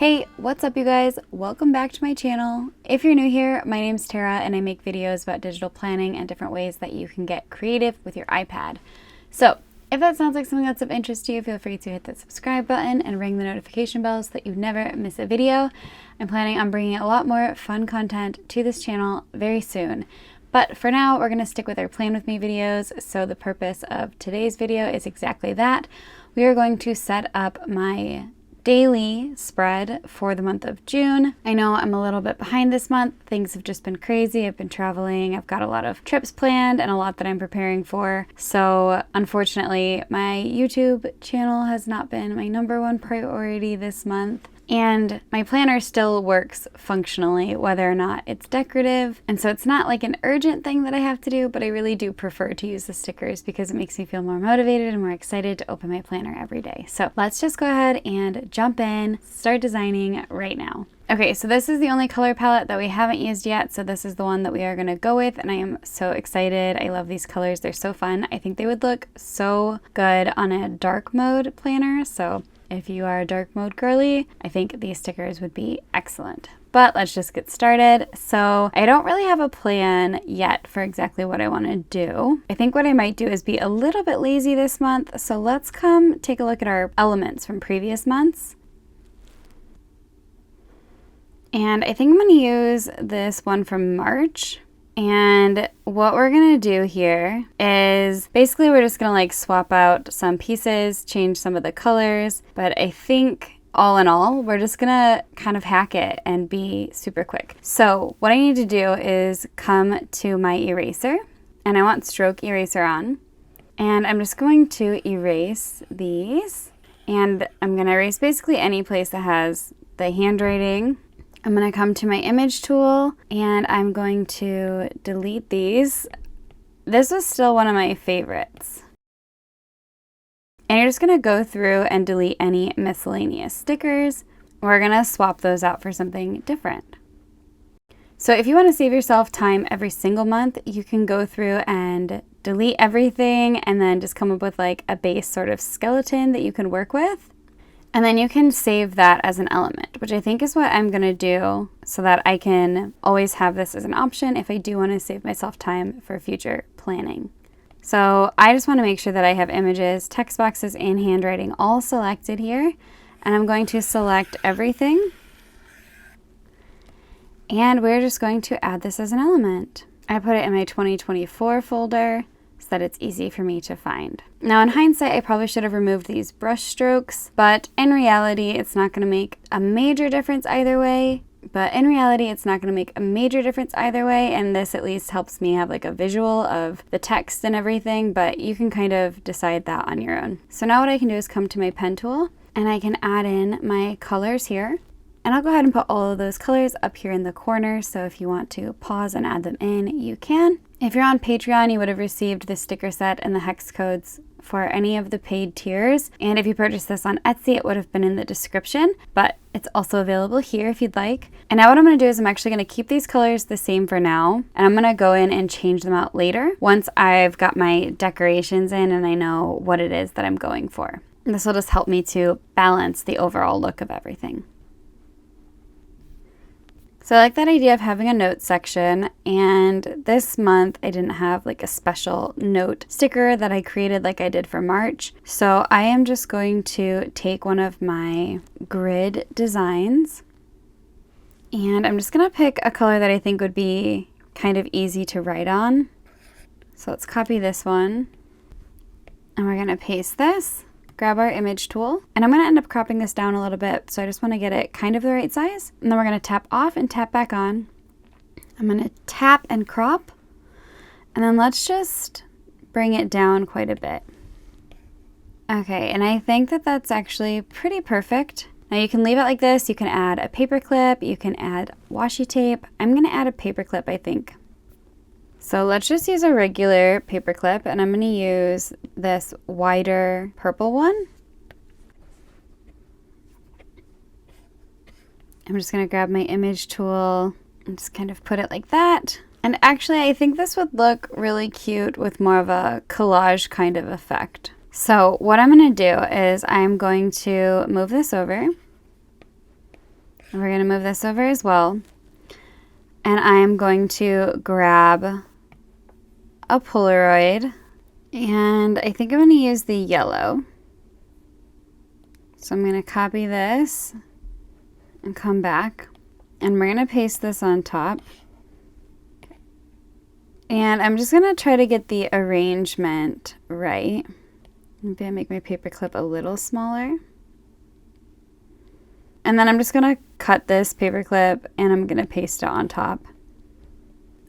Hey, what's up you guys? Welcome back to my channel. If you're new here, my name's Tara and I make videos about digital planning and different ways that you can get creative with your iPad. So if that sounds like something that's of interest to you, feel free to hit that subscribe button and ring the notification bell so that you never miss a video. I'm planning on bringing a lot more fun content to this channel very soon. But for now, we're going to stick with our Plan With Me videos. So the purpose of today's video is exactly that. We are going to set up my daily spread for the month of June. I know I'm a little bit behind this month. Things have just been crazy. I've been traveling. I've got a lot of trips planned and a lot that I'm preparing for. So unfortunately, my YouTube channel has not been my #1 priority this month. And my planner still works functionally, whether or not it's decorative. And so it's not like an urgent thing that I have to do, but I really do prefer to use the stickers because it makes me feel more motivated and more excited to open my planner every day. So let's just go ahead and jump in, start designing right now. Okay, so this is the only color palette that we haven't used yet. So this is the one that we are gonna go with, and I am so excited. I love these colors, they're so fun. I think they would look so good on a dark mode planner. So if you are a dark mode girly, I think these stickers would be excellent. But let's just get started. So I don't really have a plan yet for exactly what I want to do. I think what I might do is be a little bit lazy this month. So let's come take a look at our elements from previous months. And I think I'm going to use this one from March. And what we're gonna do here is basically we're just gonna like swap out some pieces, change some of the colors, but I think all in all, we're just gonna kind of hack it and be super quick. So what I need to do is come to my eraser, and I want stroke eraser on, and I'm just going to erase these, and I'm gonna erase basically any place that has the handwriting. I'm going to come to my image tool and I'm going to delete these. This was still one of my favorites. And you're just going to go through and delete any miscellaneous stickers. We're going to swap those out for something different. So if you want to save yourself time every single month, you can go through and delete everything and then just come up with like a base sort of skeleton that you can work with. And then you can save that as an element, which I think is what I'm going to do so that I can always have this as an option if I do want to save myself time for future planning. So I just want to make sure that I have images, text boxes, and handwriting all selected here. And I'm going to select everything. And we're just going to add this as an element. I put it in my 2024 folder so that it's easy for me to find. Now in hindsight, I probably should have removed these brush strokes, but in reality, it's not going to make a major difference either way. And this at least helps me have like a visual of the text and everything, but you can kind of decide that on your own. So now what I can do is come to my pen tool and I can add in my colors here. And I'll go ahead and put all of those colors up here in the corner. So if you want to pause and add them in, you can. If you're on Patreon, you would have received the sticker set and the hex codes for any of the paid tiers. And if you purchased this on Etsy, it would have been in the description, but it's also available here if you'd like. And now what I'm going to do is I'm actually going to keep these colors the same for now. And I'm going to go in and change them out later once I've got my decorations in and I know what it is that I'm going for. And this will just help me to balance the overall look of everything. So I like that idea of having a note section, and this month I didn't have like a special note sticker that I created like I did for March. So I am just going to take one of my grid designs and I'm just gonna pick a color that I think would be kind of easy to write on. So let's copy this one and we're gonna paste this. Grab our image tool, and I'm going to end up cropping this down a little bit, so I just want to get it kind of the right size. And then we're going to tap off and tap back on. I'm going to tap and crop, and then let's just bring it down quite a bit. Okay, and I think that that's actually pretty perfect. Now you can leave it like this, you can add a paper clip, you can add washi tape. I'm going to add a paper clip, I think. So let's just use a regular paper clip, and I'm going to use this wider purple one. I'm just going to grab my image tool and just kind of put it like that. And actually, I think this would look really cute with more of a collage kind of effect. So what I'm going to do is I'm going to move this over. And we're going to move this over as well. And I'm going to grab a Polaroid. And I think I'm going to use the yellow. So I'm going to copy this and come back. And we're going to paste this on top. And I'm just going to try to get the arrangement right. Maybe I make my paper clip a little smaller. And then I'm just going to cut this paper clip and I'm going to paste it on top.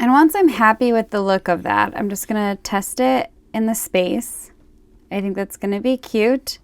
And once I'm happy with the look of that, I'm just going to test it in the space. I think that's going to be cute.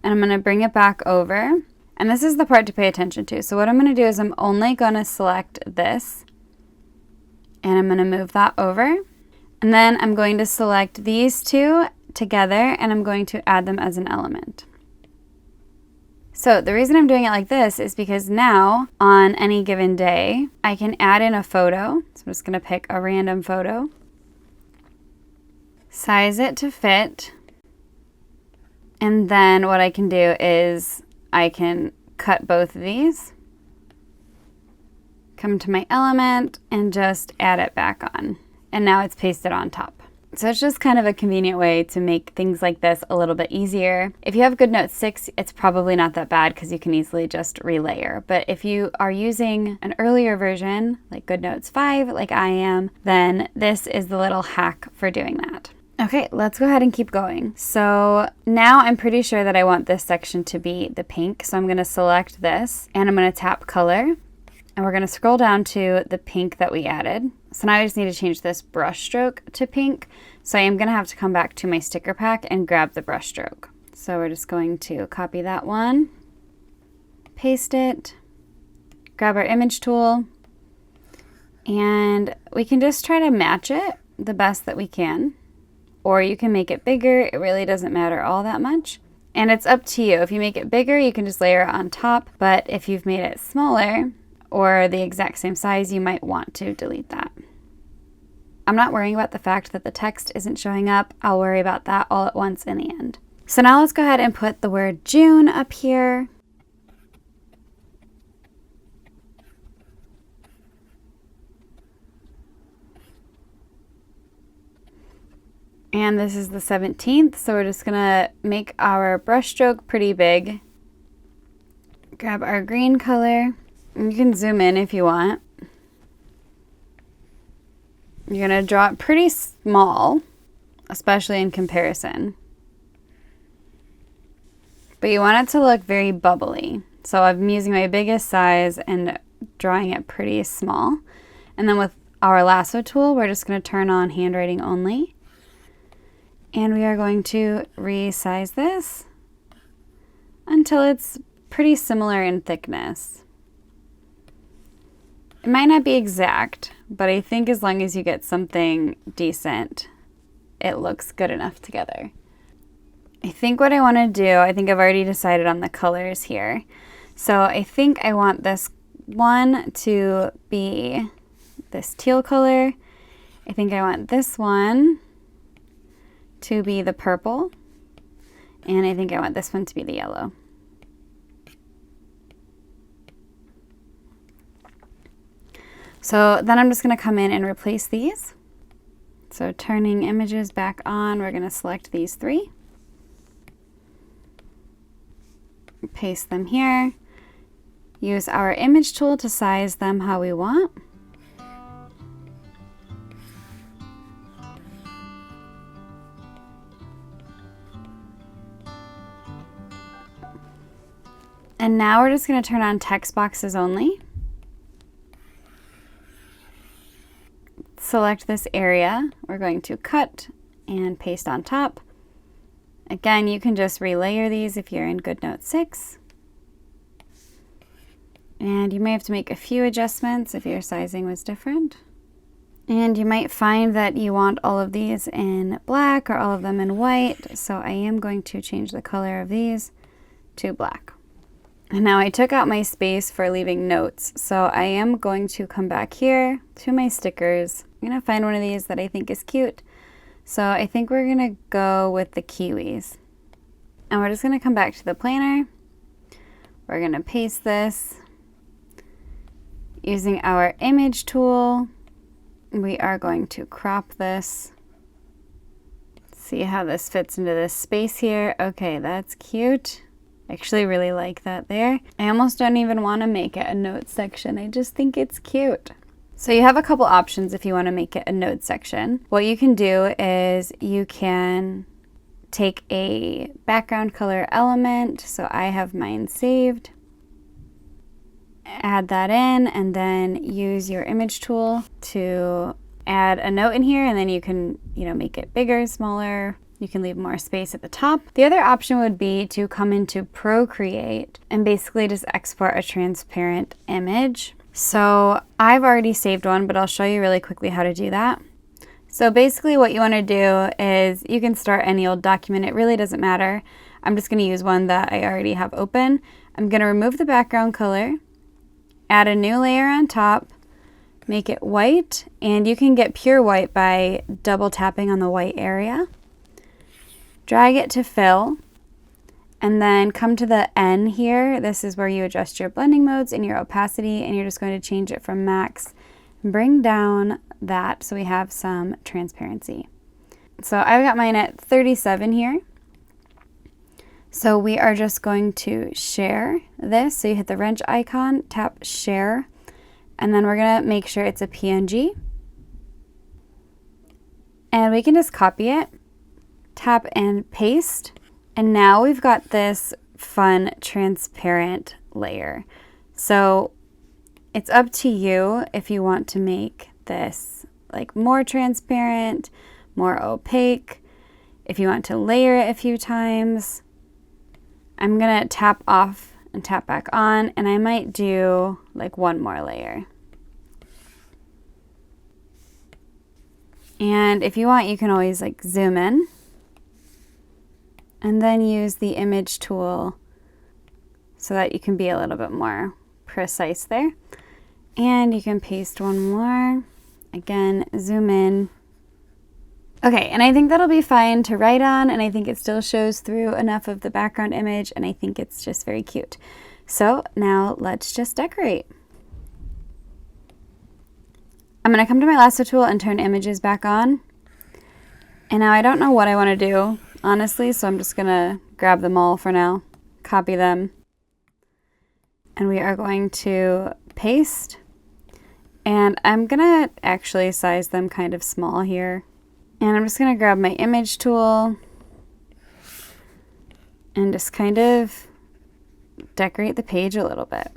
And I'm going to bring it back over. And this is the part to pay attention to. So what I'm going to do is I'm only going to select this. And I'm going to move that over. And then I'm going to select these two together and I'm going to add them as an element. So the reason I'm doing it like this is because now on any given day, I can add in a photo. So I'm just going to pick a random photo, size it to fit. And then what I can do is I can cut both of these, come to my element and just add it back on. And now it's pasted on top. So it's just kind of a convenient way to make things like this a little bit easier. If you have Goodnotes 6, it's probably not that bad because you can easily just relayer. But if you are using an earlier version, like Goodnotes 5, like I am, then this is the little hack for doing that. Okay, let's go ahead and keep going. So now I'm pretty sure that I want this section to be the pink. So I'm going to select this and I'm going to tap color. And we're going to scroll down to the pink that we added. So now I just need to change this brush stroke to pink. So I am going to have to come back to my sticker pack and grab the brush stroke. So we're just going to copy that one, paste it, grab our image tool, and we can just try to match it the best that we can. Or you can make it bigger. It really doesn't matter all that much. And it's up to you. If you make it bigger, you can just layer it on top. But if you've made it smaller, or the exact same size, you might want to delete that. I'm not worrying about the fact that the text isn't showing up. I'll worry about that all at once in the end. So now let's go ahead and put the word June up here. And this is the 17th, so we're just gonna make our brush stroke pretty big. Grab our green color. You can zoom in if you want. You're going to draw it pretty small, especially in comparison. But you want it to look very bubbly. So I'm using my biggest size and drawing it pretty small. And then with our lasso tool, we're just going to turn on handwriting only. And we are going to resize this until it's pretty similar in thickness. It might not be exact, but I think as long as you get something decent, it looks good enough together. I think what I want to do, I think I've already decided on the colors here. So I think I want this one to be this teal color. I think I want this one to be the purple. And I think I want this one to be the yellow. So then I'm just going to come in and replace these. So turning images back on, we're going to select these three. Paste them here. Use our image tool to size them how we want. And now we're just going to turn on text boxes only. Select this area. We're going to cut and paste on top. Again, you can just relayer these if you're in Goodnotes 6. And you may have to make a few adjustments if your sizing was different. And you might find that you want all of these in black or all of them in white. So I am going to change the color of these to black. And now I took out my space for leaving notes. So I am going to come back here to my stickers. I'm going to find one of these that I think is cute. So I think we're going to go with the kiwis. And we're just going to come back to the planner. We're going to paste this. Using our image tool, we are going to crop this. See how this fits into this space here? Okay, that's cute. I actually really like that there. I almost don't even want to make it a notes section. I just think it's cute. So you have a couple options if you want to make it a notes section. What you can do is you can take a background color element. So I have mine saved. Add that in and then use your image tool to add a note in here, and then you can, make it bigger, smaller. You can leave more space at the top. The other option would be to come into Procreate and basically just export a transparent image. So I've already saved one, but I'll show you really quickly how to do that. So basically what you want to do is you can start any old document. It really doesn't matter. I'm just going to use one that I already have open. I'm going to remove the background color, add a new layer on top, make it white, and you can get pure white by double tapping on the white area. Drag it to fill, and then come to the N here. This is where you adjust your blending modes and your opacity, and you're just going to change it from max. Bring down that so we have some transparency. So I've got mine at 37 here. So we are just going to share this. So you hit the wrench icon, tap share, and then we're gonna make sure it's a PNG. And we can just copy it, tap and paste. And now we've got this fun transparent layer. So it's up to you if you want to make this like more transparent, more opaque, if you want to layer it a few times. I'm gonna tap off and tap back on, and I might do like one more layer. And if you want, you can always like zoom in and then use the image tool so that you can be a little bit more precise there. And you can paste one more. Again, zoom in. Okay, and I think that'll be fine to write on, and I think it still shows through enough of the background image, and I think it's just very cute. So now let's just decorate. I'm gonna come to my lasso tool and turn images back on. And now I don't know what I wanna do, honestly, so I'm just gonna grab them all for now, copy them, and we are going to paste. And I'm gonna actually size them kind of small here. And I'm just gonna grab my image tool and just kind of decorate the page a little bit.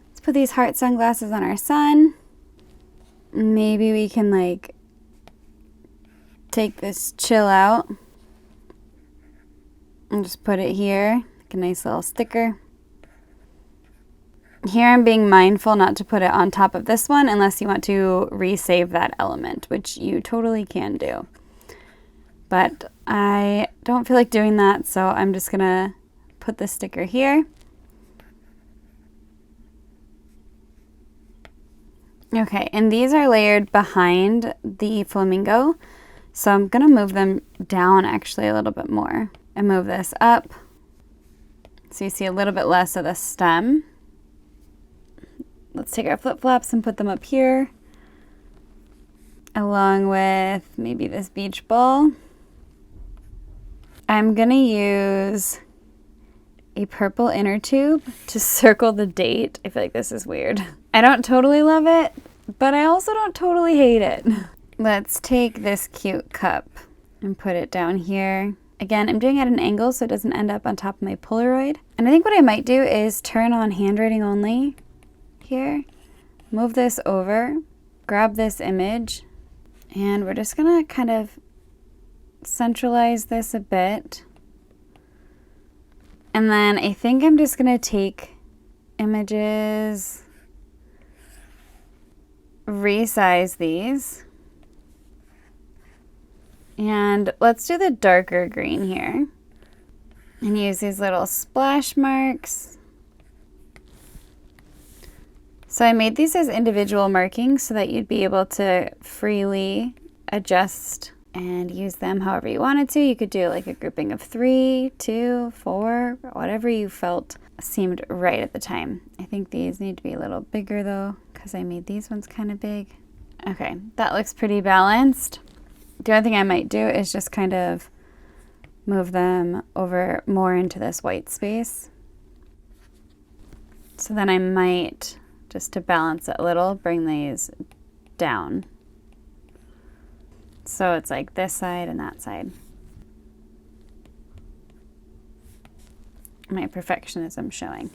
Let's put these heart sunglasses on our sun. Maybe we can like take this chill out and just put it here, like a nice little sticker. Here I'm being mindful not to put it on top of this one unless you want to resave that element, which you totally can do. But I don't feel like doing that, so I'm just gonna put the sticker here. Okay, and these are layered behind the flamingo, so I'm gonna move them down actually a little bit more and move this up so you see a little bit less of the stem. Let's take our flip-flops and put them up here, along with maybe this beach ball. I'm gonna use a purple inner tube to circle the date. I feel like this is weird. I don't totally love it, but I also don't totally hate it. Let's take this cute cup and put it down here. Again, I'm doing it at an angle so it doesn't end up on top of my Polaroid. And I think what I might do is turn on handwriting only here, move this over, grab this image, and we're just gonna kind of centralize this a bit. And then I think I'm just gonna take images, resize these, and let's do the darker green here and use these little splash marks. So I made these as individual markings so that you'd be able to freely adjust and use them however you wanted to. You could do like a grouping of 3, 2, 4, whatever you felt seemed right at the time. I think these need to be a little bigger though, because I made these ones kind of big. Okay, that looks pretty balanced. The other thing I might do is just kind of move them over more into this white space. So then I might, just to balance it a little, bring these down. So it's like this side and that side. My perfectionism showing.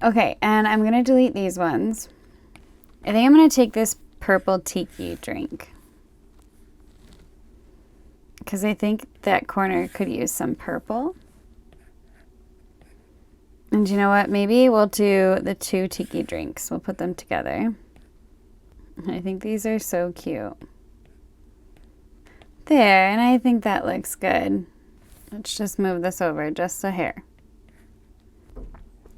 Okay, and I'm gonna delete these ones. I think I'm gonna take this purple tiki drink, because I think that corner could use some purple. And you know what? Maybe we'll do the 2 tiki drinks. We'll put them together. I think these are so cute. There, and I think that looks good. Let's just move this over just a hair.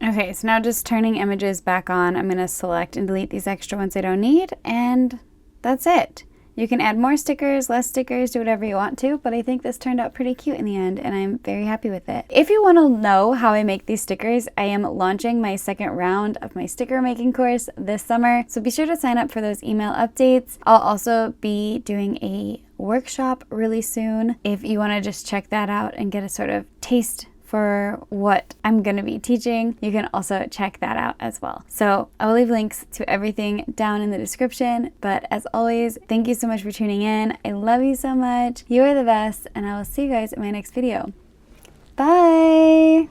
Okay, so now just turning images back on, I'm gonna select and delete these extra ones I don't need, and that's it. You can add more stickers, less stickers, do whatever you want to, but I think this turned out pretty cute in the end, and I'm very happy with it. If you want to know how I make these stickers, I am launching my second round of my sticker making course this summer, so be sure to sign up for those email updates. I'll also be doing a workshop really soon. If you want to just check that out and get a sort of taste for what I'm going to be teaching, you can also check that out as well. So I will leave links to everything down in the description, but as always, thank you so much for tuning in. I love you so much. You are the best, and I will see you guys in my next video. Bye!